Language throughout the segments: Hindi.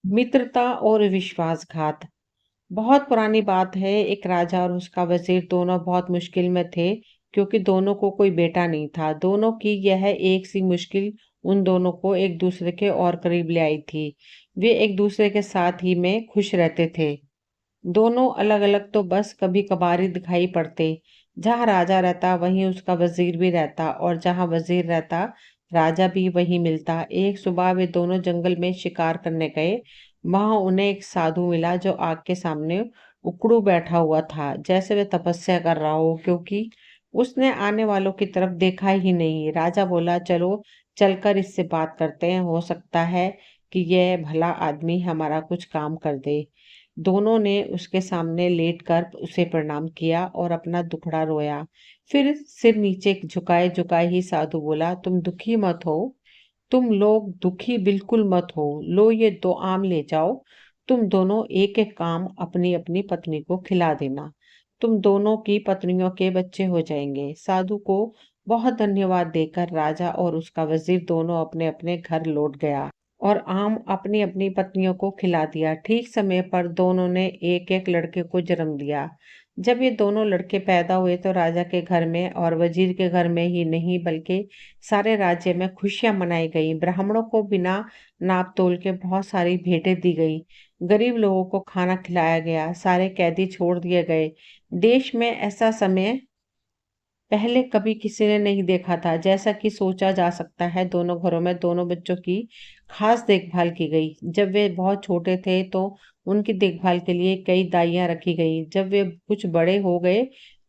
मित्रता और विश्वासघात। बहुत पुरानी बात है, एक राजा और उसका वज़ीर दोनों बहुत मुश्किल में थे, क्योंकि दोनों को कोई बेटा नहीं था। दोनों की यह एक-सी मुश्किल उन दोनों को एक-दूसरे के और करीब ले आई थी। वे एक-दूसरे के साथ ही में खुश रहते थे। दोनों अलग-अलग तो बस कभी-कभार ही दिखाई पड़ते। जहाँ राजा रहता वहीं उसका वज़ीर भी रहता और जहाँ वज़ीर रहता राजा भी वहीं मिलता। एक सुबह वे दोनों जंगल में शिकार करने गए। वहाँ उन्हें एक साधु मिला जो आग के सामने उकड़ू बैठा हुआ था, जैसे वह तपस्या कर रहा हो, क्योंकि उसने आने वालों की तरफ देखा ही नहीं। राजा बोला, चलो चलकर इससे बात करते हैं, हो सकता है कि यह भला आदमी हमारा कुछ काम कर दे। दोनों ने उसके सामने लेटकर उसे प्रणाम किया और अपना दुखड़ा रोया। फिर सिर नीचे झुकाए-झुकाए ही साधु बोला, तुम दुखी मत हो, तुम लोग दुखी बिल्कुल मत हो। लो ये 2 आम ले जाओ। तुम दोनों एक-एक आम अपनी-अपनी पत्नी को खिला देना। तुम दोनों की पत्नियों के बच्चे हो जाएँगे। साधु को बहुत धन्यवाद देकर राजा और उसका वज़ीर दोनों अपने-अपने घर लौट गया और आम अपनी-अपनी पत्नियों को खिला दिया। ठीक समय पर दोनों ने एक-एक लड़के को जन्म दिया। जब ये दोनों लड़के पैदा हुए तो राजा के घर में और वज़ीर के घर में ही नहीं बल्कि सारे राज्य में खुशियाँ मनाई गईं। ब्राह्मणों को बिना नाप-तोल के बहुत सारी भेंटें दी गईं। गरीब लोगों को खाना खिलाया गया, सारे कैदी छोड़ दिए गए। देश में ऐसा समय पहले कभी किसी ने नहीं देखा था। जैसा कि सोचा जा सकता है, दोनों घरों में दोनों बच्चों की खास देखभाल की गई। जब वे बहुत छोटे थे तो उनकी देखभाल के लिए कई दाइयाँ रखी गईं। जब वे कुछ बड़े हो गए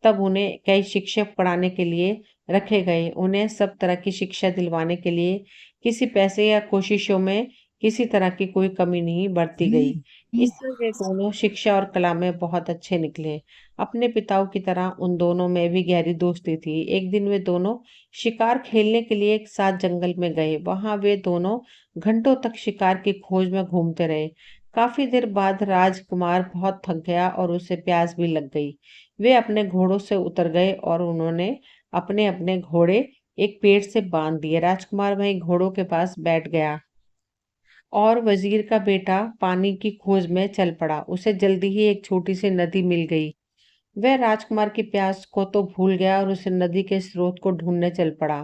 तब उन्हें कई शिक्षक पढ़ाने के लिए रखे गए। उन्हें सब तरह की शिक्षा दिलवाने के लिए किसी पैसे या कोशिशों में किसी तरह की कोई कमी नहीं बरती गई। इससे वे दोनों शिक्षा और कला में बहुत अच्छे निकले। अपने पिताओं की तरह उन दोनों में भी गहरी दोस्ती थी। एक दिन वे दोनों शिकार खेलने के लिए एक साथ जंगल में गए। वहां वे दोनों घंटों तक शिकार की खोज में घूमते रहे। काफी देर बाद राजकुमार बहुत थक गया और उसे प्यास भी लग गई। वे अपने घोड़ों से उतर गए और उन्होंने अपने अपने घोड़े एक पेड़ से बांध दिए। राजकुमार वहीं घोड़ों के पास बैठ गया और वजीर का बेटा पानी की खोज में चल पड़ा। उसे जल्दी ही एक छोटी सी नदी मिल गई। वह राजकुमार की प्यास को तो भूल गया और उसे नदी के स्रोत को ढूंढने चल पड़ा।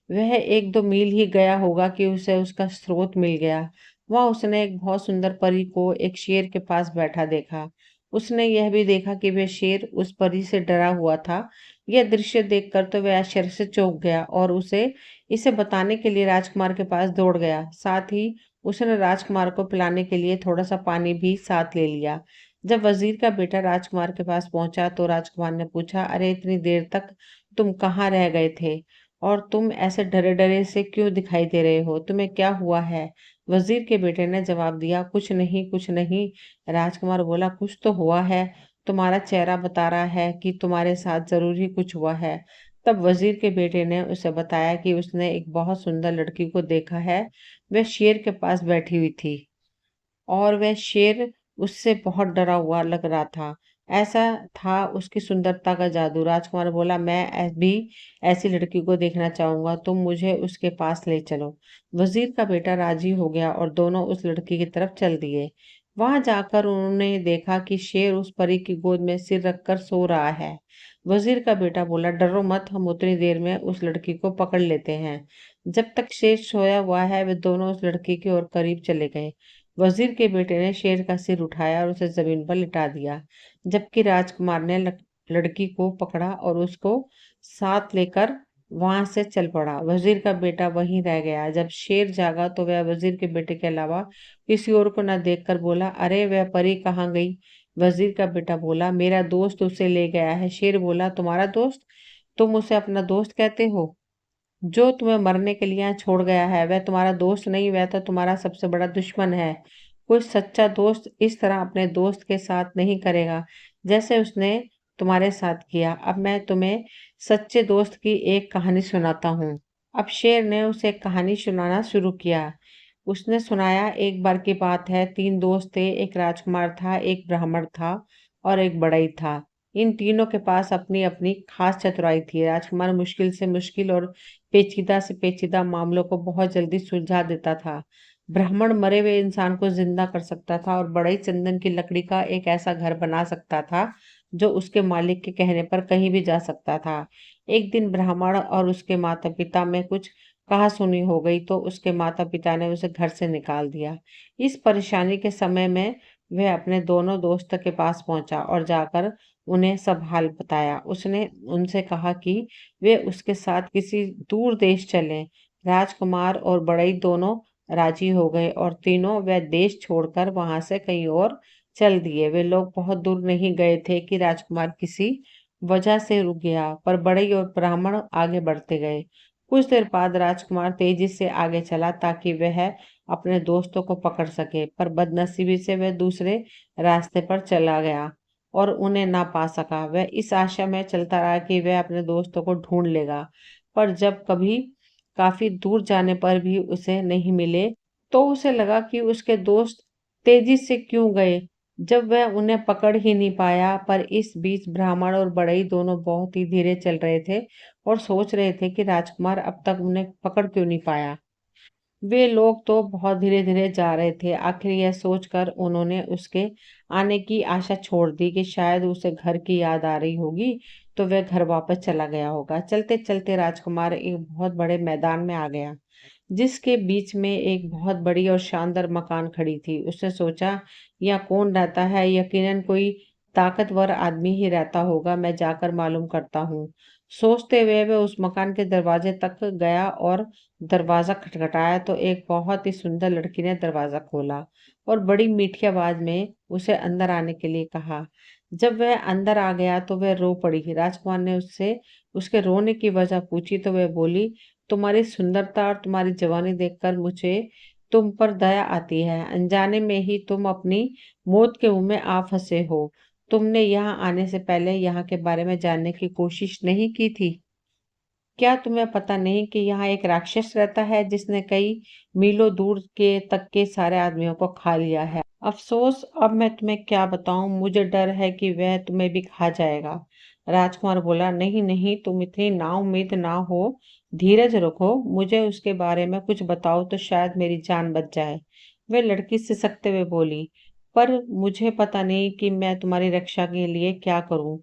वह 1-2 मील ही गया होगा कि उसे उसका स्रोत मिल गया। वहां उसने एक बहुत सुंदर परी को एक शेर के पास बैठा देखा। उसने यह भी देखा कि वह शेर उस परी से डरा हुआ था। यह दृश्य देखकर तो वह आश्चर्य से चौंक गया और उसे इसे बताने के लिए राजकुमार के पास दौड़ गया। साथ ही उसने राजकुमार को पिलाने के लिए थोड़ा सा पानी भी साथ ले लिया। जब वजीर का बेटा राजकुमार के पास पहुंचा तो राजकुमार ने पूछा, अरे इतनी देर तक तुम कहाँ रह गए थे और तुम ऐसे डरे डरे से क्यों दिखाई दे रहे हो? तुम्हें क्या हुआ है? वजीर के बेटे ने जवाब दिया, कुछ नहीं कुछ नहीं। राजकुमार बोला, कुछ तो हुआ है, तुम्हारा चेहरा बता रहा है कि तुम्हारे साथ जरूर ही कुछ हुआ है। तब वजीर के बेटे ने उसे बताया कि उसने एक बहुत सुंदर लड़की को देखा है। वह शेर के पास बैठी हुई थी और वह शेर उससे बहुत डरा हुआ लग रहा था। ऐसा था उसकी सुंदरता का जादू। राजकुमार बोला, मैं भी ऐसी लड़की को देखना चाहूंगा, तुम मुझे उसके पास ले चलो। वजीर का बेटा राजी हो गया और दोनों उस लड़की की तरफ चल दिए। वहां जाकर उन्होंने देखा कि शेर उस परी की गोद में सिर रखकर सो रहा है। वजीर का बेटा बोला, डरो मत, हम उतनी देर में उस लड़की को पकड़ लेते हैं। जब तक शेर सोया हुआ है वे दोनों उस लड़की के और करीब चले गए। वजीर के बेटे ने शेर का सिर उठाया और उसे जमीन पर लिटा दिया, जबकि राजकुमार ने लड़की को पकड़ा और उसको साथ लेकर वहां से चल पड़ा। वजीर का बेटा वहीं रह गया। जब शेर जागा तो वह वजीर के बेटे के अलावा किसी और को न देखकर बोला, अरे वह परी कहाँ गई? वजीर का बेटा बोला, मेरा दोस्त उसे ले गया है। शेर बोला, तुम्हारा दोस्त? तुम उसे अपना दोस्त कहते हो? जो तुम्हें मरने के लिए यहाँ छोड़ गया है वह तुम्हारा दोस्त नहीं, वह तो तुम्हारा सबसे बड़ा दुश्मन है। कोई सच्चा दोस्त इस तरह अपने दोस्त के साथ नहीं करेगा जैसे उसने तुम्हारे साथ किया। अब मैं तुम्हें सच्चे दोस्त की एक कहानी सुनाता हूँ। अब शेर ने उसे एक कहानी सुनाना शुरू किया। उसने सुनाया, एक बार की बात है, 3 दोस्त थे। एक राजकुमार था, एक ब्राह्मण था और एक बढ़ई था। इन तीनों के पास अपनी अपनी खास चतुराई थी। राजकुमार मुश्किल से मुश्किल और पेचीदा से पेचीदा मामलों को बहुत जल्दी सुलझा देता था। ब्राह्मण मरे हुए इंसान को जिंदा कर सकता था और बड़ई चंदन की लकड़ी का एक ऐसा घर बना सकता था जो उसके मालिक के कहने पर कहीं भी जा सकता था। एक दिन ब्राह्मण और उसके माता पिता में कुछ कहासुनी हो गई तो उसके माता पिता ने उसे घर से निकाल दिया। इस परेशानी के समय में वह अपने दोनों दोस्त के पास पहुंचा और जाकर उन्हें सब हाल बताया। उसने उनसे कहा कि वे उसके साथ किसी दूर देश चलें। राजकुमार और बड़ई दोनों राजी हो गए और तीनों वे देश छोड़कर वहां से कहीं और चल दिए। वे लोग बहुत दूर नहीं गए थे कि राजकुमार किसी वजह से रुक गया, पर बड़ई और ब्राह्मण आगे बढ़ते गए। कुछ देर बाद राजकुमार तेजी से आगे चला ताकि वह अपने दोस्तों को पकड़ सके, पर बदनसीबी से वह दूसरे रास्ते पर चला गया और उन्हें ना पा सका। वह इस आशा में चलता रहा कि वह अपने दोस्तों को ढूंढ लेगा, पर जब कभी काफी दूर जाने पर भी उसे नहीं मिले, तो उसे लगा कि उसके दोस्त तेजी से क्यों गए जब वह उन्हें पकड़ ही नहीं पाया। पर इस बीच ब्राह्मण और बढ़ई दोनों बहुत ही धीरे चल रहे थे और सोच रहे थे कि राजकुमार अब तक उन्हें पकड़ क्यों नहीं पाया। वे लोग तो बहुत धीरे-धीरे जा रहे थे। आखिर यह सोचकर उन्होंने उसके आने की आशा छोड़ दी कि शायद उसे घर की याद आ रही होगी, तो वह घर वापस चला गया होगा। चलते-चलते राजकुमार एक बहुत बड़े मैदान में आ गया, जिसके बीच में एक बहुत बड़ी और शानदार मकान खड़ी थी। उसने सोचा, यहाँ कौन रहता है? यकीनन कोई ताकतवर आदमी ही रहता होगा, मैं जाकर मालूम करता हूँ। सोचते हुए वह उस मकान के दरवाजे तक गया और दरवाजा खटखटाया तो एक बहुत ही सुंदर लड़की ने दरवाजा खोला और बड़ी मीठी आवाज में उसे अंदर आने के लिए कहा। जब वह अंदर आ गया तो वह रो पड़ी। राजकुमार ने उससे उसके रोने की वजह पूछी तो वह बोली, तुम्हारी सुंदरता और तुम्हारी जवानी देखकर मुझे तुम पर दया आती है। अनजाने में ही तुम अपनी मौत के मुंह में आ फंसे हो। तुमने यहाँ आने से पहले यहाँ के बारे में जानने की कोशिश नहीं की थी? क्या तुम्हें पता नहीं कि यहाँ एक राक्षस रहता है जिसने कई मीलों दूर के तक के सारे आदमियों को खा लिया है? अफसोस, अब मैं तुम्हें क्या बताऊं, मुझे डर है कि वह तुम्हें भी खा जाएगा। राजकुमार बोला, नहीं नहीं, तुम इतनी नाउम्मीद ना हो, धीरज रखो, मुझे उसके बारे में कुछ बताओ तो शायद मेरी जान बच जाए। वह लड़की सिसकते हुए बोली, पर मुझे पता नहीं कि मैं तुम्हारी रक्षा के लिए क्या करूं।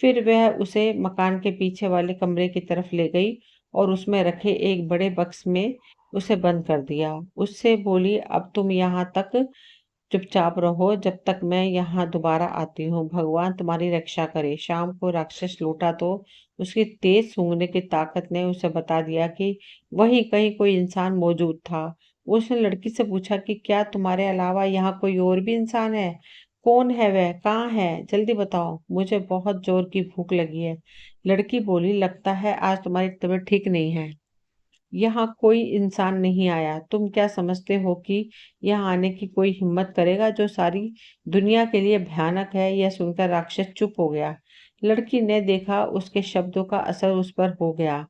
फिर वह उसे मकान के पीछे वाले कमरे की तरफ ले गई और उसमें रखे एक बड़े बक्स में उसे बंद कर दिया। उससे बोली, अब तुम यहाँ तक चुपचाप रहो जब तक मैं यहाँ दोबारा आती हूँ। भगवान तुम्हारी रक्षा करे। शाम को राक्षस लौटा तो उसकी तेज सूंघने की ताकत ने उसे बता दिया कि वहीं कहीं कोई इंसान मौजूद था। उसने लड़की से पूछा कि क्या तुम्हारे अलावा यहाँ कोई और भी इंसान है? कौन है वह? कहाँ है? जल्दी बताओ, मुझे बहुत जोर की भूख लगी है। लड़की बोली, लगता है आज तुम्हारी तबीयत ठीक नहीं है। यहाँ कोई इंसान नहीं आया। तुम क्या समझते हो कि यहाँ आने की कोई हिम्मत करेगा जो सारी दुनिया के लिए भयानक है? यह सुनकर राक्षस चुप हो गया। लड़की ने देखा उसके शब्दों का असर उस पर हो गया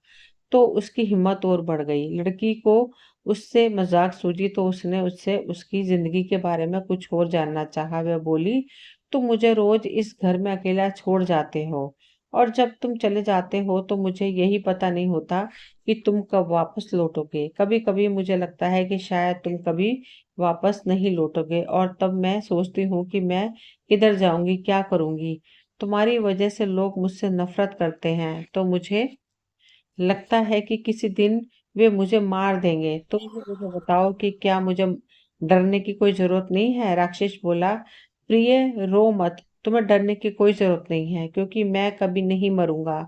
तो उसकी हिम्मत और बढ़ गई। लड़की को उससे मजाक सूझी तो उसने उससे उसकी जिंदगी के बारे में कुछ और जानना चाहा। वह बोली, तुम मुझे रोज इस घर में अकेला छोड़ जाते हो और जब तुम चले जाते हो तो मुझे यही पता नहीं होता कि तुम कब वापस लौटोगे। कभी कभी मुझे लगता है कि शायद तुम कभी वापस नहीं लौटोगे और तब मैं सोचती हूँ कि मैं किधर जाऊंगी, क्या करूंगी। तुम्हारी वजह से लोग मुझसे नफरत करते हैं तो मुझे लगता है कि किसी दिन वे मुझे मार देंगे। तुम ही मुझे बताओ कि क्या मुझे डरने की कोई जरूरत नहीं है? राक्षस बोला, प्रिय रो मत, तुम्हें डरने की कोई जरूरत नहीं है क्योंकि मैं कभी नहीं मरूंगा।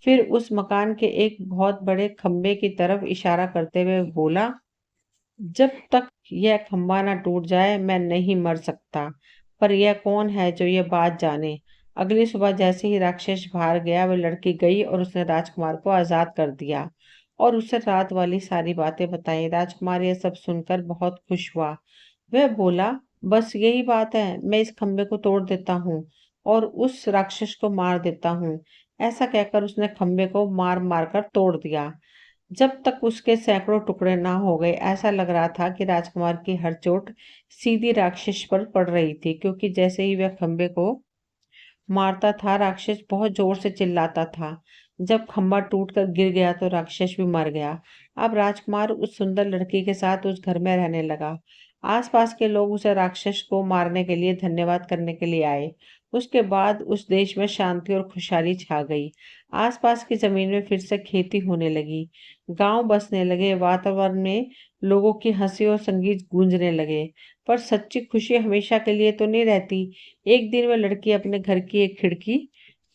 फिर उस मकान के एक बहुत बड़े खंबे की तरफ इशारा करते हुए बोला, जब तक यह खंबा ना टूट जाए मैं नहीं मर सकता। पर यह कौन है जो ये बात जाने? अगली सुबह जैसे ही राक्षस बाहर गया वह लड़की गई और उसने राजकुमार को आजाद कर दिया और उसे रात वाली सारी बातें बताई। राजकुमार यह सब सुनकर बहुत खुश हुआ। वह बोला, बस यही बात है, मैं इस खंबे को तोड़ देता हूँ और उस राक्षस को मार देता हूँ। ऐसा कहकर उसने खंबे को मार मार कर तोड़ दिया जब तक उसके सैकड़ों टुकड़े ना हो गए। ऐसा लग रहा था कि राजकुमार की हर चोट सीधी राक्षस पर पड़ रही थी, क्योंकि जैसे ही वह खंबे को मारता था राक्षस बहुत जोर से चिल्लाता था। जब खंबा टूट कर गिर गया तो राक्षस भी मर गया। अब राजकुमार उस सुंदर लड़की के साथ उस घर में रहने लगा। आसपास के लोग उसे राक्षस को मारने के लिए धन्यवाद करने के लिए आए। उसके बाद उस देश में शांति और खुशहाली छा गई। आसपास की जमीन में फिर से खेती होने लगी। गांव बसने लगे। वातावरण में लोगों की हंसी और संगीत गूंजने लगे। पर सच्ची खुशी हमेशा के लिए तो नहीं रहती। एक दिन वह लड़की अपने घर की एक खिड़की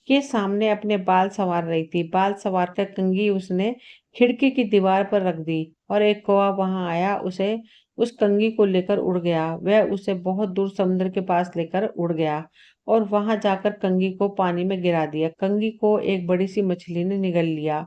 के सामने अपने बाल संवार रही थी। बाल संवार कर कंघी उसने खिड़की की दीवार पर रख दी और एक कौवा वहां आया, उसे उस कंघी को लेकर उड़ गया। वह उसे बहुत दूर समुद्र के पास लेकर उड़ गया और वहां जाकर कंघी को पानी में गिरा दिया। कंघी को एक बड़ी सी मछली ने निगल लिया।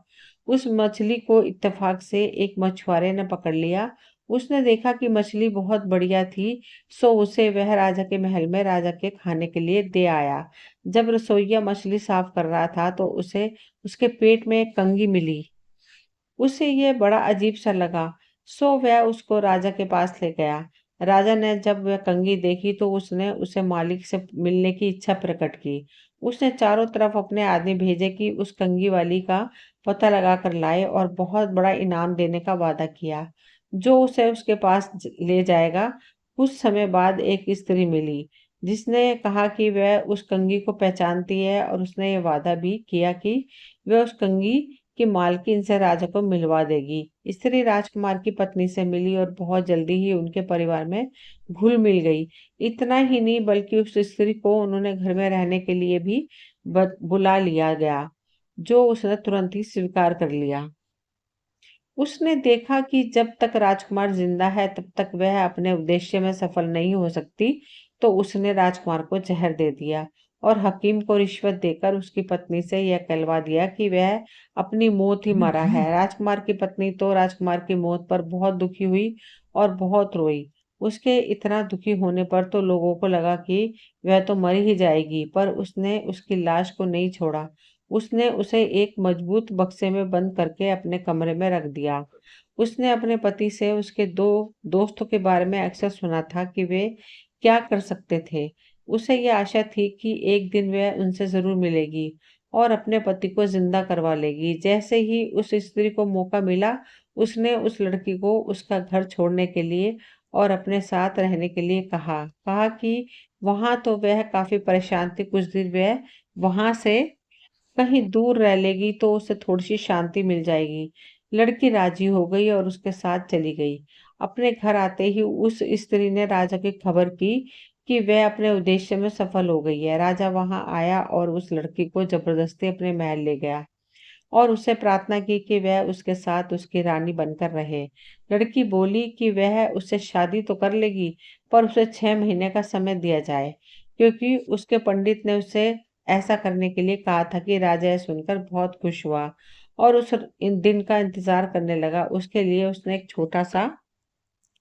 उस मछली को इत्तेफाक से एक मछुआरे ने पकड़ लिया। उसने देखा कि मछली बहुत बढ़िया थी, सो उसे वह राजा के महल में राजा के खाने के लिए दे आया। जब रसोइया मछली साफ कर रहा था तो उसे उसके पेट में एक कंघी मिली। उसे ये बड़ा अजीब सा लगा, सो वह उसको राजा के पास ले गया। राजा ने जब वह कंघी देखी तो उसने उसे मालिक से मिलने की इच्छा प्रकट की। उसने चारों तरफ अपने आदमी भेजे कि उस कंघी वाली का पता लगा कर लाए और बहुत बड़ा इनाम देने का वादा किया, जो उसे उसके पास ले जाएगा। कुछ समय बाद एक स्त्री मिली जिसने कहा कि वह उस कंघी को पहचानती है और उसने ये वादा भी किया कि वह उस कंघी कि मालकिन से राजा को मिलवा देगी। स्त्री राजकुमार की पत्नी से मिली और बहुत जल्दी ही उनके परिवार में घुल मिल गई। इतना ही नहीं बल्कि उस स्त्री को उन्होंने घर में रहने के लिए भी बुला लिया गया, जो उसने तुरंत ही स्वीकार कर लिया। उसने देखा कि जब तक राजकुमार जिंदा है तब तक वह अपने उद्देश्य में सफल नहीं हो सकती, तो उसने राजकुमार को जहर दे दिया और हकीम को रिश्वत देकर उसकी पत्नी से यह कहलवा दिया कि वह अपनी मौत ही मरा है। राजकुमार की पत्नी तो राजकुमार की मौत पर बहुत दुखी हुई और बहुत रोई। उसके इतना दुखी होने पर तो लोगों को लगा कि वह तो मर ही जाएगी, पर उसने उसकी लाश को नहीं छोड़ा। उसने उसे एक मजबूत बक्से में बंद करके अपने कमरे में रख दिया। उसने अपने पति से उसके दो दोस्तों के बारे में अक्सर सुना था कि वे क्या कर सकते थे। उसे ये आशा थी कि एक दिन वह उनसे जरूर मिलेगी और अपने पति को जिंदा करवा लेगी। जैसे ही उस स्त्री को मौका मिला, उसने उस लड़की को उसका घर छोड़ने के लिए और अपने साथ रहने के लिए कहा कहा कि वहां तो वह काफी परेशान थी। कुछ दिन वह वहां से कहीं दूर रह लेगी तो उसे थोड़ी सी शांति मिल जाएगी। लड़की राजी हो गई और उसके साथ चली गई। अपने घर आते ही उस स्त्री ने राजा की खबर की कि वह अपने उद्देश्य में सफल हो गई है। राजा वहां आया और उस लड़की को जबरदस्ती अपने महल ले गया और उससे प्रार्थना की कि वह उसके साथ उसकी रानी बनकर रहे। लड़की बोली कि वह उससे शादी तो कर लेगी, पर उसे 6 महीने का समय दिया जाए, क्योंकि उसके पंडित ने उसे ऐसा करने के लिए कहा था। कि राजा यह सुनकर बहुत खुश हुआ और उस इन दिन का इंतजार करने लगा। उसके लिए उसने एक छोटा सा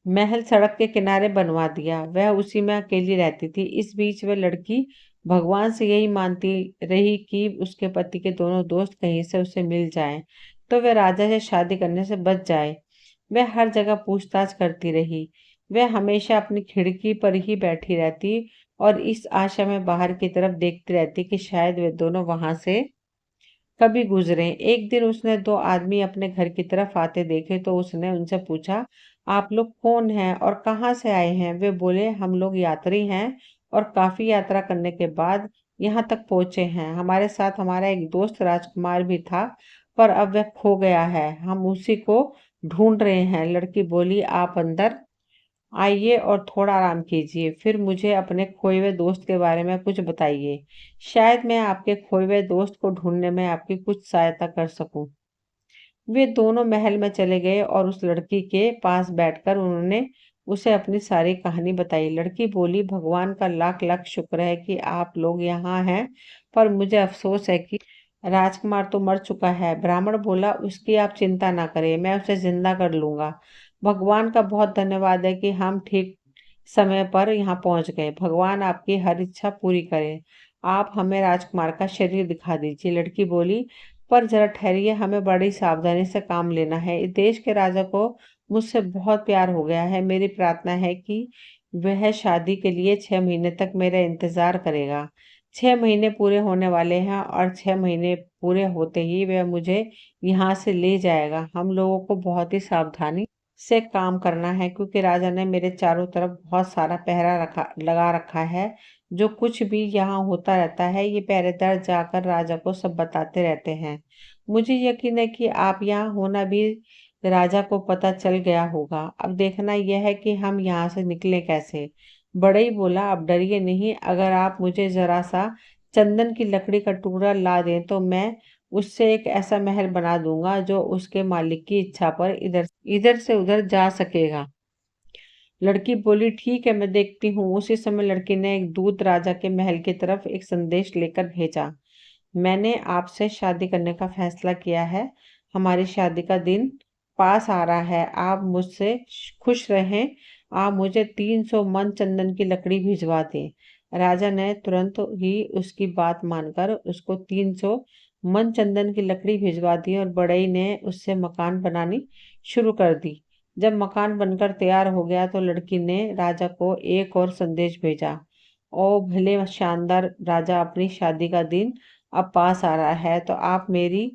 महल सड़क के किनारे बनवा दिया। वह उसी में अकेली रहती थी। इस बीच वह लड़की भगवान से यही मानती रही कि उसके पति के दोनों दोस्त कहीं से उसे मिल जाएं, तो वह राजा से शादी करने से बच जाए। वह हर जगह पूछताछ करती रही। वह हमेशा अपनी खिड़की पर ही बैठी रहती और इस आशा में बाहर की तरफ देखती रहती कि शायद वे दोनों वहां से कभी गुजरे। एक दिन उसने दो आदमी अपने घर की तरफ आते देखे तो उसने उनसे पूछा, आप लोग कौन हैं और कहाँ से आए हैं? वे बोले, हम लोग यात्री हैं और काफी यात्रा करने के बाद यहाँ तक पहुंचे हैं। हमारे साथ हमारा एक दोस्त राजकुमार भी था, पर अब वह खो गया है। हम उसी को ढूंढ रहे हैं। लड़की बोली, आप अंदर आइए और थोड़ा आराम कीजिए, फिर मुझे अपने खोए हुए दोस्त के बारे में कुछ बताइए। शायद मैं आपके खोए हुए दोस्त को ढूंढने में आपकी कुछ सहायता कर सकूं। वे दोनों महल में चले गए और उस लड़की के पास बैठकर उन्होंने उसे अपनी सारी कहानी बताई। लड़की बोली, भगवान का लाख लाख शुक्र है कि आप लोग यहाँ हैं, पर मुझे अफसोस है कि राजकुमार तो मर चुका है। ब्राह्मण बोला, उसकी आप चिंता ना करें, मैं उसे जिंदा कर लूंगा। भगवान का बहुत धन्यवाद है कि हम ठीक समय पर यहाँ पहुंच गए। भगवान आपकी हर इच्छा पूरी करे। आप हमें राजकुमार का शरीर दिखा दीजिए। लड़की बोली, पर जरा ठहरिए, हमें बड़ी सावधानी से काम लेना है। इस देश के राजा को मुझसे बहुत प्यार हो गया है। मेरी प्रार्थना है कि वह शादी के लिए 6 महीने तक मेरा इंतजार करेगा। 6 महीने पूरे होने वाले हैं और 6 महीने पूरे होते ही वह मुझे यहाँ से ले जाएगा। हम लोगों को बहुत ही सावधानी से काम करना है क्योंकि राजा ने मेरे चारों तरफ बहुत सारा पहरा लगा रखा है। जो कुछ भी यहाँ होता रहता है ये पहरेदार जाकर राजा को सब बताते रहते हैं। मुझे यकीन है कि आप यहाँ होना भी राजा को पता चल गया होगा। अब देखना यह है कि हम यहाँ से निकले कैसे। बढ़ई बोला, अब डरिए नहीं, अगर आप मुझे जरा सा चंदन की लकड़ी का टुकड़ा ला दें तो मैं उससे एक ऐसा महल बना दूंगा जो उसके मालिक की इच्छा पर इधर इधर से उधर जा सकेगा। लड़की बोली, ठीक है, मैं देखती हूँ। उसी समय लड़की ने एक दूत राजा के महल की तरफ एक संदेश लेकर भेजा। मैंने आपसे शादी करने का फैसला किया है। हमारी शादी का दिन पास आ रहा है। आप मुझसे खुश रहें। आप मुझे 300 मन चंदन की लकड़ी भिजवा दें। राजा ने तुरंत ही उसकी बात मानकर उसको 300 मन चंदन की लकड़ी भिजवा दी और बढ़ई ने उससे मकान बनानी शुरू कर दी। जब मकान बनकर तैयार हो गया तो लड़की ने राजा को एक और संदेश भेजा। ओ भले शानदार राजा, अपनी शादी का दिन अब पास आ रहा है तो आप मेरी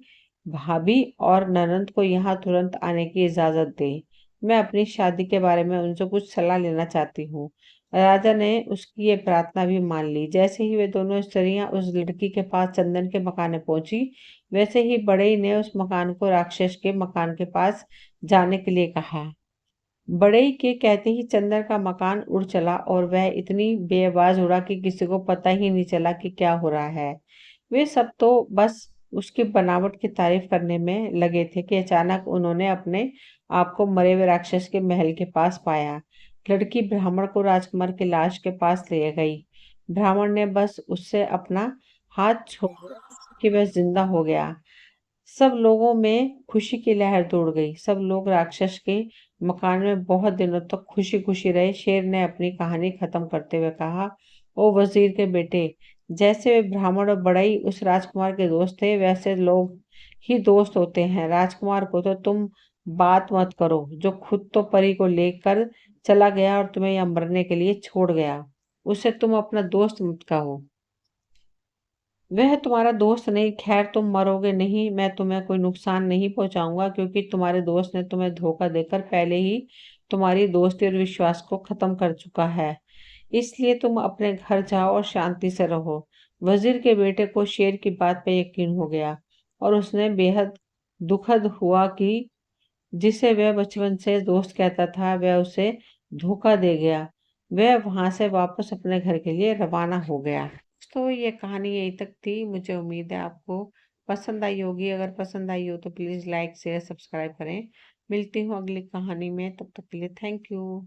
भाभी और ननंद को यहाँ तुरंत आने की इजाजत दें। मैं अपनी शादी के बारे में उनसे कुछ सलाह लेना चाहती हूँ। राजा ने उसकी ये प्रार्थना भी मान ली। जैसे ही वे दोनों स्त्रियां उस लड़की के पास चंदन के मकान में पहुंची, वैसे ही बड़ई ने उस मकान को राक्षस के मकान के पास जाने के लिए कहा। बढ़ई के कहते ही चंदन का मकान उड़ चला और वह इतनी बेआवाज उड़ा कि किसी को पता ही नहीं चला कि क्या हो रहा है। वे सब तो बस उसकी बनावट की तारीफ करने में लगे थे कि अचानक उन्होंने अपने आप को मरे हुए राक्षस के महल के पास पाया। लड़की ब्राह्मण को राजकुमार की लाश के पास ले गई। ब्राह्मण ने बस उससे अपना हाथ छोड़ा कि वह जिंदा हो गया। सब लोगों में खुशी की लहर दौड़ गई। सब लोग राक्षस के मकान में बहुत दिनों तक खुशी खुशी रहे। शेर ने अपनी कहानी खत्म करते हुए कहा, ओ वजीर के बेटे, जैसे वे ब्राह्मण और बड़ई उस राजकुमार के दोस्त थे वैसे लोग ही दोस्त होते हैं। राजकुमार को तो तुम बात मत करो जो खुद तो परी को लेकर चला गया और तुम्हें यहाँ मरने के लिए छोड़ गया। उसे तुम अपना दोस्त मत कहो। वह तुम्हारा दोस्त नहीं। खैर, तुम मरोगे नहीं। मैं तुम्हें कोई नुकसान नहीं पहुंचाऊंगा क्योंकि तुम्हारे दोस्त ने तुम्हें धोखा देकर पहले ही तुम्हारी दोस्ती और विश्वास को खत्म कर चुका है। इसलिए तुम अपने घर जाओ और शांति से रहो। वजीर के बेटे को शेर की बात पे यकीन हो गया और उसने बेहद दुखद हुआ कि जिसे वह बचपन से दोस्त कहता था वह उसे धोखा दे गया। वह वहां से वापस अपने घर के लिए रवाना हो गया। तो ये कहानी यहीं तक थी। मुझे उम्मीद है आपको पसंद आई होगी। अगर पसंद आई हो तो प्लीज़ लाइक शेयर सब्सक्राइब करें। मिलती हूँ अगली कहानी में, तब तक के लिए थैंक यू।